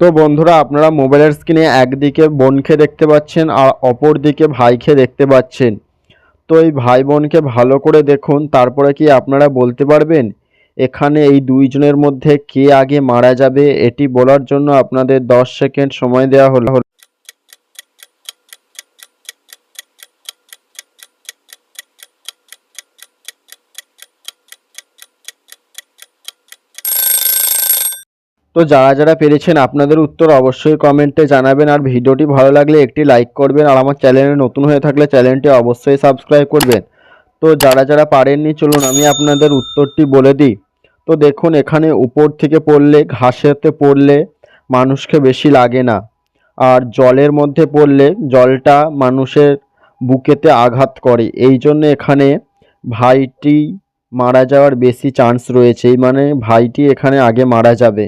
তো বন্ধুরা, আপনারা মোবাইলের স্ক্রিনে একদিকে বোনকে দেখতে পাচ্ছেন আর অপর দিকে ভাইকে দেখতে পাচ্ছেন। তো এই ভাই বোনকে ভালো করে দেখুন, তারপরে কি আপনারা বলতে পারবেন এখানে এই দুইজনের মধ্যে কে আগে মারা যাবে? এটি বলার জন্য আপনাদের 10 সেকেন্ড সময় দেওয়া হলো। তো যারা যারা পেরেছেন আপনাদের উত্তর অবশ্যই কমেন্টে জানাবেন, আর ভিডিওটি ভালো লাগলে একটি লাইক করবেন, আর আমার চ্যানেলে নতুন হয়ে থাকলে চ্যানেলটি অবশ্যই সাবস্ক্রাইব করবেন। তো যারা যারা পারেননি, চলুন আমি আপনাদের উত্তরটি বলে দিই। তো দেখুন, এখানে উপর থেকে পড়লে, ঘাসেতে পড়লে মানুষকে বেশি লাগে না, আর জলের মধ্যে পড়লে জলটা মানুষের বুকেতে আঘাত করে, এই জন্য এখানে ভাইটি মারা যাওয়ার বেশি চান্স রয়েছে, এই মানে ভাইটি এখানে আগে মারা যাবে।